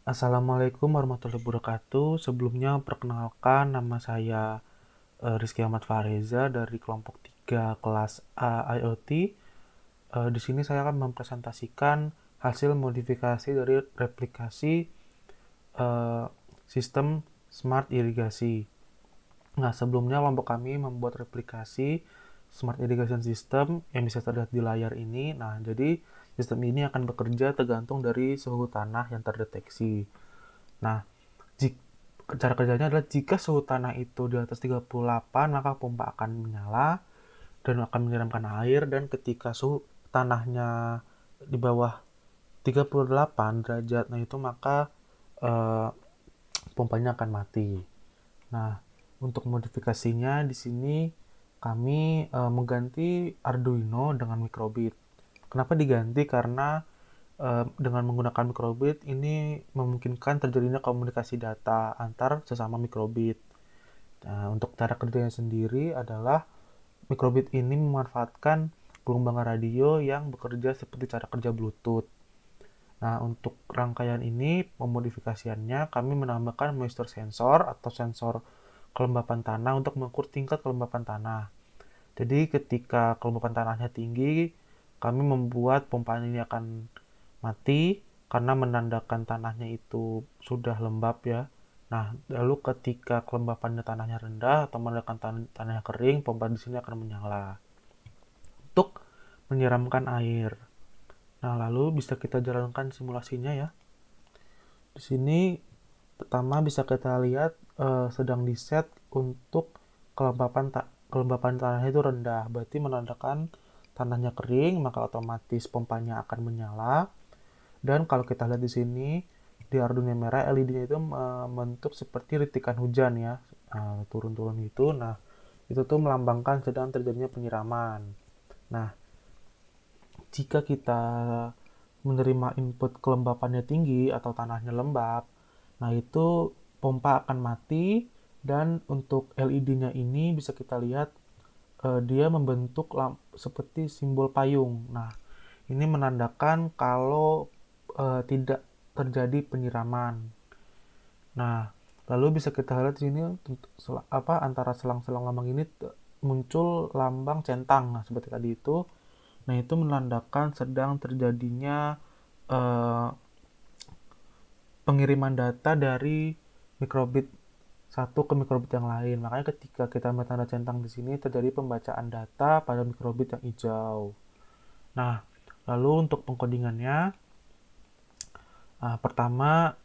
Assalamualaikum warahmatullahi wabarakatuh. Sebelumnya perkenalkan nama saya Rizky Ahmad Fareza dari kelompok 3 kelas A IoT. Di sini saya akan mempresentasikan hasil modifikasi dari replikasi eh, sistem smart irigasi. Nah, sebelumnya kelompok kami membuat replikasi smart irrigation system yang bisa terlihat di layar ini. Nah, jadi sistem ini akan bekerja tergantung dari suhu tanah yang terdeteksi. Nah, cara kerjanya adalah jika suhu tanah itu di atas 38, maka pompa akan menyala dan akan menyiramkan air, dan ketika suhu tanahnya di bawah 38 derajat, nah itu maka eh, pompanya akan mati. Nah, untuk modifikasinya di sini kami mengganti Arduino dengan microbit. Kenapa diganti? Karena dengan menggunakan microbit ini memungkinkan terjadinya komunikasi data antar sesama microbit. Nah, untuk cara kerjanya sendiri adalah microbit ini memanfaatkan gelombang radio yang bekerja seperti cara kerja Bluetooth. Nah, untuk rangkaian ini, pemodifikasiannya kami menambahkan moisture sensor atau sensor kelembapan tanah untuk mengukur tingkat kelembapan tanah. Jadi ketika kelembapan tanahnya tinggi, kami membuat pompa ini akan mati karena menandakan tanahnya itu sudah lembab ya. Nah, lalu ketika kelembapan tanahnya rendah atau menandakan tanahnya kering, pompa di sini akan menyala untuk menyiramkan air. Nah, lalu bisa kita jalankan simulasinya ya. Di sini pertama bisa kita lihat sedang di set untuk kelembapan tanahnya itu rendah, berarti menandakan tanahnya kering, maka otomatis pompanya akan menyala. Dan kalau kita lihat di sini di Arduino merah, LED-nya itu membentuk seperti ritikan hujan ya, turun-turun gitu. Nah, itu tuh melambangkan sedang terjadinya penyiraman. Nah, jika kita menerima input kelembapannya tinggi atau tanahnya lembab, nah itu pompa akan mati, dan untuk LED-nya ini bisa kita lihat dia membentuk seperti simbol payung. Nah, ini menandakan kalau tidak terjadi penyiraman. Nah, lalu bisa kita lihat di sini antara selang-selang lambang ini muncul lambang centang. Nah, seperti tadi itu. Nah, itu menandakan sedang terjadinya eh, pengiriman data dari mikrobit satu ke mikrobit yang lain. Makanya ketika kita melihat tanda centang di sini terjadi pembacaan data pada mikrobit yang hijau. Nah, lalu untuk pengkodingannya, pertama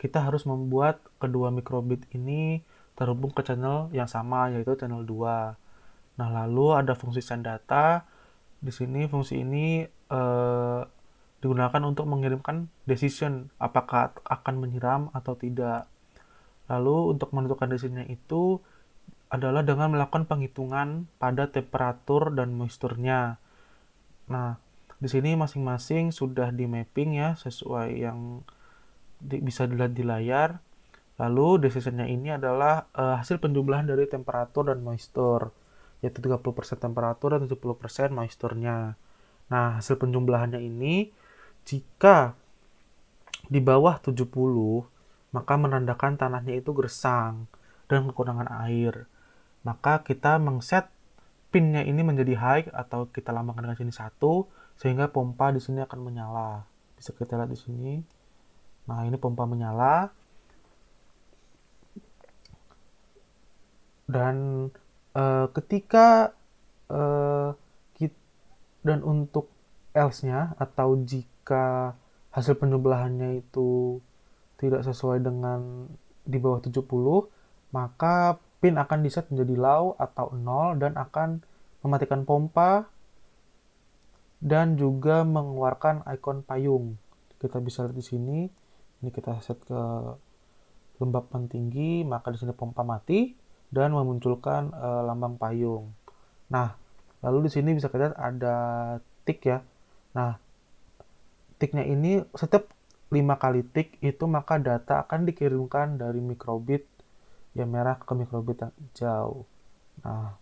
kita harus membuat kedua mikrobit ini terhubung ke channel yang sama, yaitu channel 2. Nah, lalu ada fungsi send data. Di sini fungsi ini eh, digunakan untuk mengirimkan decision apakah akan menyiram atau tidak. Lalu untuk menentukan decisionnya itu adalah dengan melakukan penghitungan pada temperatur dan moisturnya. Nah, di sini masing-masing sudah di mapping ya sesuai yang bisa dilihat di layar. Lalu decisionnya ini adalah hasil penjumlahan dari temperatur dan moisture, yaitu 30% temperatur dan 70% moisturnya. Nah, hasil penjumlahannya ini jika di bawah 70, maka menandakan tanahnya itu gersang dan kekurangan air. Maka kita mengset pinnya ini menjadi high atau kita lambangkan dengan sini 1, sehingga pompa di sini akan menyala. Bisa kita lihat di sini. Nah, ini pompa menyala, dan ketika eh, dan untuk else-nya atau jika hasil penjumlahannya itu tidak sesuai dengan di bawah 70, maka pin akan diset menjadi low atau 0 dan akan mematikan pompa dan juga mengeluarkan ikon payung. Kita bisa lihat di sini. Ini kita set ke lembapan tinggi, maka di sini pompa mati dan memunculkan lambang payung. Nah, lalu di sini bisa kita lihat ada tick ya. Nah, ticknya ini setiap 5 kali tick itu maka data akan dikirimkan dari mikrobit yang merah ke mikrobit yang hijau. Nah,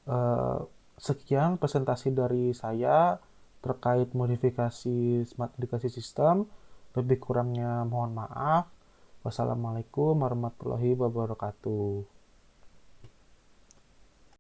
eh, sekian presentasi dari saya terkait modifikasi smart irrigasi system. Lebih kurangnya mohon maaf. Wassalamualaikum warahmatullahi wabarakatuh.